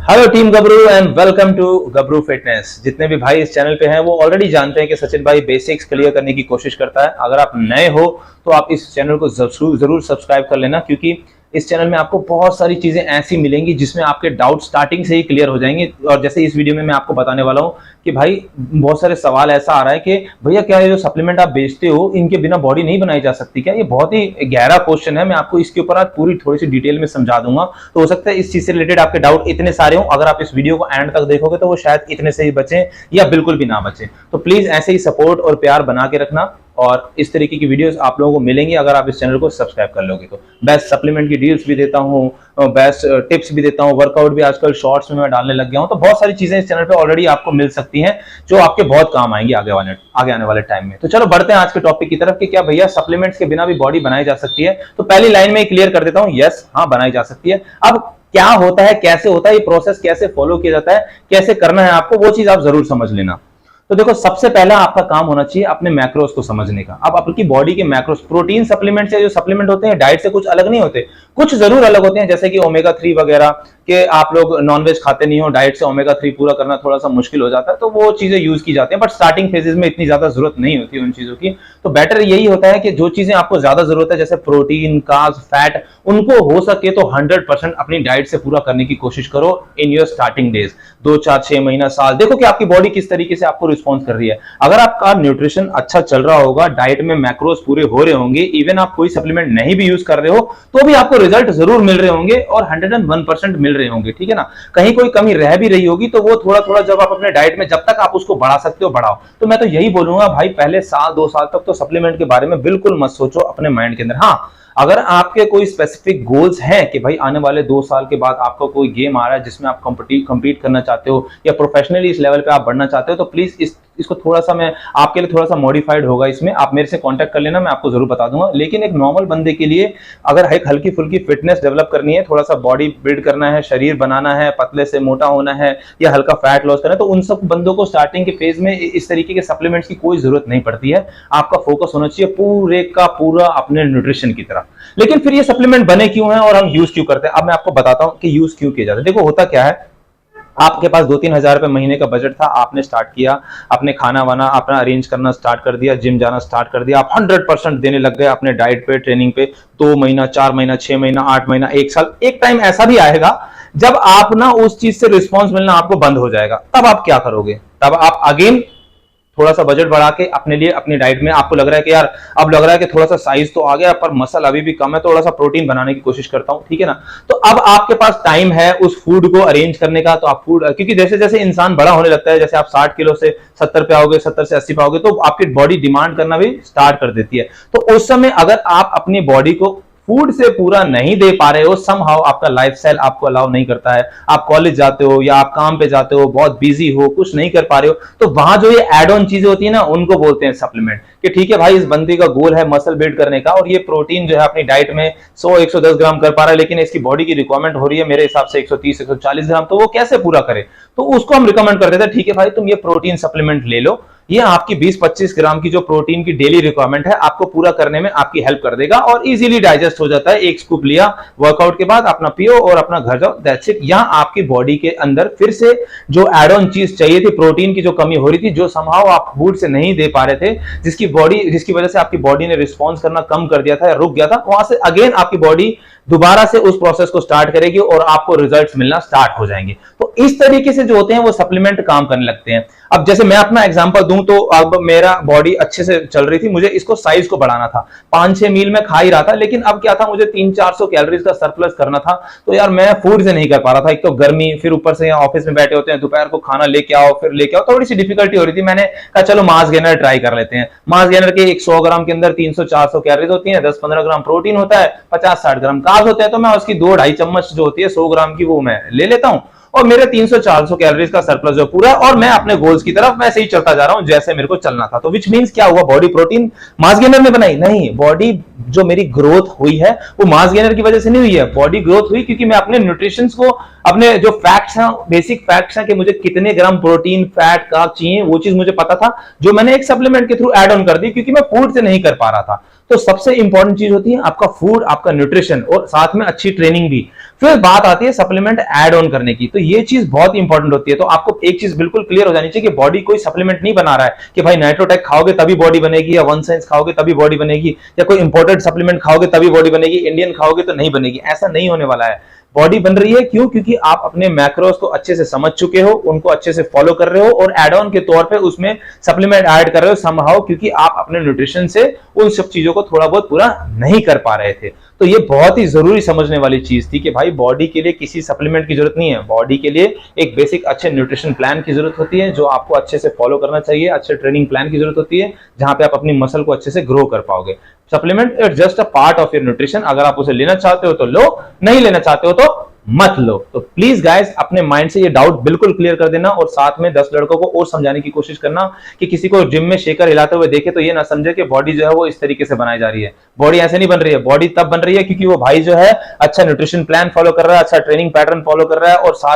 Hello team Gabru and welcome to Gabru fitness. जितने भी भाई इस चैनल पे हैं वो ऑलरेडी जानते हैं कि सचिन भाई बेसिक्स क्लियर करने की कोशिश करता है। अगर आप नए हो तो आप इस चैनल को जरूर सब्सक्राइब कर लेना, क्योंकि इस चैनल में आपको बहुत सारी चीजें ऐसी मिलेंगी जिसमें आपके डाउट स्टार्टिंग से ही क्लियर हो जाएंगे। और जैसे इस वीडियो में मैं आपको बताने वाला हूं कि भाई बहुत सारे सवाल ऐसा आ रहा है कि भैया क्या ये जो सप्लीमेंट आप बेचते हो इनके बिना बॉडी नहीं बनाई जा सकती क्या? ये बहुत ही गहरा क्वेश्चन है। मैं आपको इसके ऊपर आज पूरी थोड़ी सी डिटेल में समझा दूंगा। तो हो सकता है इस चीज से रिलेटेड आपके डाउट इतने सारे हो, अगर आप इस वीडियो को एंड तक देखोगे तो वो शायद इतने से ही बचे या बिल्कुल भी ना बचे। तो प्लीज ऐसे ही सपोर्ट और प्यार बना के रखना, और इस तरीके की वीडियोस आप लोगों को मिलेंगी अगर आप इस चैनल को सब्सक्राइब कर लोगे तो। बेस्ट सप्लीमेंट की डील्स भी देता हूँ, बेस्ट टिप्स भी देता हूँ, वर्कआउट भी आजकल शॉर्ट्स में मैं डालने लग गया हूँ। तो बहुत सारी चीजें इस चैनल पे ऑलरेडी आपको मिल सकती हैं जो आपके बहुत काम आएंगी आगे आने वाले टाइम में। तो चलो बढ़ते हैं आज के टॉपिक की तरफ कि क्या भैया सप्लीमेंट्स के बिना भी बॉडी बनाई जा सकती है? तो पहली लाइन में क्लियर कर देता हूँ, यस, हाँ बनाई जा सकती है। अब क्या होता है, कैसे होता है, ये प्रोसेस कैसे फॉलो किया जाता है, कैसे करना है आपको, वो चीज आप जरूर समझ लेना। तो देखो, सबसे पहला आपका काम होना चाहिए अपने मैक्रोस को समझने का। अब आपकी बॉडी के मैक्रोस, प्रोटीन सप्लीमेंट से जो सप्लीमेंट होते हैं डाइट से कुछ अलग नहीं होते, कुछ जरूर अलग होते हैं। जैसे कि ओमेगा 3 वगैरह के आप लोग नॉनवेज खाते नहीं हो, डाइट से ओमेगा 3 पूरा करना थोड़ा सा मुश्किल हो जाता है, तो वो चीजें यूज की जाती हैं। बट स्टार्टिंग फेजेस में इतनी ज्यादा जरूरत नहीं होती है उन चीजों की। तो बेटर यही होता है कि जो चीजें आपको ज्यादा जरूरत है जैसे प्रोटीन, कार्ब्स, फैट, उनको हो सके तो 100% अपनी डाइट से पूरा करने की कोशिश करो इन योर स्टार्टिंग डेज। 2, 4, 6 महीना, साल, देखो कि आपकी बॉडी किस तरीके से आपको रिस्पॉन्स कर रही है। अगर आपका न्यूट्रिशन अच्छा चल रहा होगा, डाइट में मैक्रोस पूरे हो रहे होंगे, इवन आप कोई सप्लीमेंट नहीं भी यूज कर रहे हो तो भी आपको रिजल्ट जरूर मिल रहे होंगे और 101% मिल रहे होंगे, ठीक है ना। कहीं कोई कमी रह भी रही होगी तो वो थोड़ा थोड़ा जब आप अपने डाइट में जब तक आप उसको बढ़ा सकते हो बढ़ाओ। तो मैं तो यही बोलूंगा भाई, पहले साल 2 साल तक तो सप्लीमेंट के बारे में बिल्कुल मत सोचो अपने माइंड के अंदर। हाँ, अगर आपके कोई स्पेसिफिक गोल्स हैं कि भाई आने वाले 2 साल के बाद आपका कोई गेम आ रहा है जिसमें आप कंपीट करना चाहते हो या प्रोफेशनली इस लेवल पे आप बढ़ना चाहते हो, तो प्लीज इसको थोड़ा सा मैं आपके लिए थोड़ा सा मॉडिफाइड होगा। इसमें आप मेरे से कांटेक्ट कर लेना, मैं आपको जरूर बता दूंगा। लेकिन एक नॉर्मल बंदे के लिए अगर एक हल्की फुल्की फिटनेस डेवलप करनी है, थोड़ा सा बॉडी बिल्ड करना है, शरीर बनाना है, पतले से मोटा होना है या हल्का फैट लॉस करना है, तो उन सब बंदों को स्टार्टिंग के फेज में इस तरीके के सप्लीमेंट्स की कोई जरूरत नहीं पड़ती है। आपका फोकस होना चाहिए पूरे का पूरा अपने न्यूट्रिशन की तरफ। लेकिन फिर ये सप्लीमेंट बने क्यों हैं और हम यूज क्यों करते हैं? अब मैं आपको बताता हूं कि यूज क्यों किया जाता है। देखो, होता क्या है, आपके पास 2-3 हजार रुपए महीने का बजट था, आपने स्टार्ट किया, अपने खाना वाना अपना अरेंज करना स्टार्ट कर दिया, जिम जाना स्टार्ट कर दिया, आप 100% देने लग गए अपने डाइट पे, ट्रेनिंग पे। 2 महीना, 4 महीना, 6 महीना, 8 महीना, 1 साल, एक टाइम ऐसा भी आएगा जब आप ना उस चीज से रिस्पॉन्स मिलना आपको बंद हो जाएगा। तब आप क्या करोगे? तब आप अगेन थोड़ा सा बजट बढ़ा के अपने लिए अपनी डाइट में आपको लग रहा है कि यार अब लग रहा है कि थोड़ा सा साइज तो आ गया पर मसल अभी भी कम है, थोड़ा सा प्रोटीन बनाने की कोशिश करता हूं, ठीक है ना। तो अब आपके पास टाइम है उस फूड को अरेंज करने का। तो आप फूड, क्योंकि जैसे जैसे इंसान बड़ा होने लगता है, जैसे आप 60 किलो से 70 पे आओगे, 70 से 80 पे आओगे, तो आपकी बॉडी डिमांड करना भी स्टार्ट कर देती है। तो उस समय अगर आप अपनी बॉडी को फूड से पूरा नहीं दे पा रहे हो, समहाउ आपका लाइफस्टाइल आपको अलाउ नहीं करता है, आप कॉलेज जाते हो या आप काम पे जाते हो, बहुत बिजी हो, कुछ नहीं कर पा रहे हो, तो वहां जो ये एड ऑन चीजें होती है ना, उनको बोलते हैं सप्लीमेंट। कि ठीक है भाई, इस बंदे का गोल है मसल बिल्ड करने का और ये प्रोटीन जो है अपनी डाइट में 100-110 ग्राम कर पा रहा है, लेकिन इसकी बॉडी की रिक्वायरमेंट हो रही है मेरे हिसाब से 130-140 ग्राम, तो वो कैसे पूरा करे? तो उसको हम रिकमेंड कर देते हैं, ठीक है भाई तुम ये प्रोटीन सप्लीमेंट ले लो, ये आपकी 20-25 ग्राम की जो प्रोटीन की डेली रिक्वायरमेंट है आपको पूरा करने में आपकी हेल्प कर देगा और इजीली डाइजेस्ट हो जाता है। एक स्कूप लिया, वर्कआउट के बाद अपना पियो और अपना घर जाओ, दैट्स इट। यहां आपकी बॉडी के अंदर फिर से जो एड ऑन चीज चाहिए थी, प्रोटीन की जो कमी हो रही थी, जो समहाउ आप फूड से नहीं दे पा रहे थे, जिसकी वजह से आपकी बॉडी ने रिस्पॉन्स करना कम कर दिया था या रुक गया था, वहां से अगेन आपकी बॉडी दोबारा से उस प्रोसेस को स्टार्ट करेगी और आपको रिजल्ट्स मिलना स्टार्ट हो जाएंगे। तो इस तरीके से जो होते हैं वो सप्लीमेंट काम करने लगते हैं। अब जैसे मैं अपना एग्जांपल दूं तो अब मेरा बॉडी अच्छे से चल रही थी, मुझे इसको साइज को बढ़ाना था, 5-6 मील में खा ही रहा था, लेकिन अब क्या था, मुझे 300-400 कैलोरीज का सरप्लस करना था। तो यार मैं फूड से नहीं कर पा रहा था, एक तो गर्मी, फिर ऊपर से यहाँ ऑफिस में बैठे होते हैं, दोपहर को खाना लेके आओ फिर लेके आओ, थोड़ी सी डिफिकल्टी हो रही थी। मैंने कहा चलो मास गेनर ट्राई कर लेते हैं। मास गेनर के 100 ग्राम के अंदर 300-400 कैलोरीज होती है, 10-15 ग्राम प्रोटीन होता है, 50-60 ग्राम कार्ब्स होते हैं, तो मैं उसकी 2-2.5 चम्मच जो होती है 100 ग्राम की, वो मैं ले लेता हूं और मेरे 300-400 कैलोरीज का सरप्लस जो पूरा, और मैं अपने गोल्स की तरफ मैं ऐसे ही चलता जा रहा हूं जैसे मेरे को चलना था। तो विच मींस क्या हुआ, बॉडी प्रोटीन मास गेनर ने बनाई नहीं, बॉडी जो मेरी ग्रोथ हुई है वो मास गेनर की वजह से नहीं हुई है, बॉडी ग्रोथ हुई क्योंकि मैं अपने न्यूट्रिशन को, अपने जो फैक्ट्स हैं, बेसिक फैक्ट्स हैं कि मुझे कितने ग्राम प्रोटीन, फैट, कार्ब चाहिए, वो चीज मुझे पता था, जो मैंने एक सप्लीमेंट के थ्रू ऐड ऑन कर दी क्योंकि मैं फूड से नहीं कर पा रहा था। तो सबसे इंपॉर्टेंट चीज होती है आपका फूड, आपका न्यूट्रिशन और साथ में अच्छी ट्रेनिंग भी। फिर बात आती है सप्लीमेंट ऐड ऑन करने की। तो ये चीज बहुत इंपॉर्टेंट होती है। तो आपको एक चीज बिल्कुल क्लियर हो जानी चाहिए कि बॉडी कोई सप्लीमेंट नहीं बना रहा है कि भाई नाइट्रोटेक खाओगे तभी बॉडी बनेगी, या वन साइंस खाओगे तभी बॉडी बनेगी, या कोई इंपोर्टेड सप्लीमेंट खाओगे तभी बॉडी बनेगी, इंडियन खाओगे तो नहीं बनेगी। ऐसा नहीं होने वाला है। बॉडी बन रही है क्यों? क्योंकि आप अपने मैक्रोस को अच्छे से समझ चुके हो, उनको अच्छे से फॉलो कर रहे हो, और एड ऑन के तौर पे उसमें सप्लीमेंट ऐड कर रहे हो समहाउ, क्योंकि आप अपने न्यूट्रिशन से उन सब चीजों को थोड़ा बहुत पूरा नहीं कर पा रहे थे। तो ये बहुत ही जरूरी समझने वाली चीज थी कि भाई बॉडी के लिए किसी सप्लीमेंट की जरूरत नहीं है। बॉडी के लिए एक बेसिक अच्छे न्यूट्रिशन प्लान की जरूरत होती है, जो आपको अच्छे से फॉलो करना चाहिए। अच्छे ट्रेनिंग प्लान की जरूरत होती है, जहां पे आप अपनी मसल को अच्छे से ग्रो कर पाओगे। Supplement it's just a part of your nutrition. अगर आप उसे लेना चाहते हो तो लो, नहीं लेना चाहते हो तो मत लो। तो प्लीज गाइस अपने माइंड से ये डाउट बिल्कुल क्लियर कर देना, और साथ में 10 लड़कों को और समझाने की कोशिश करना कि किसी को जिम में शेकर हिलाते हुए देखे तो ये ना समझे कि बॉडी जो है वो इस तरीके से बनाई जा रही है। बॉडी ऐसे नहीं बन रही है। बॉडी तब बन रही है क्योंकि वो भाई जो है अच्छा न्यूट्रिशन प्लान फॉलो कर रहा है, अच्छा ट्रेनिंग पैटर्न फॉलो कर रहा है, और साथ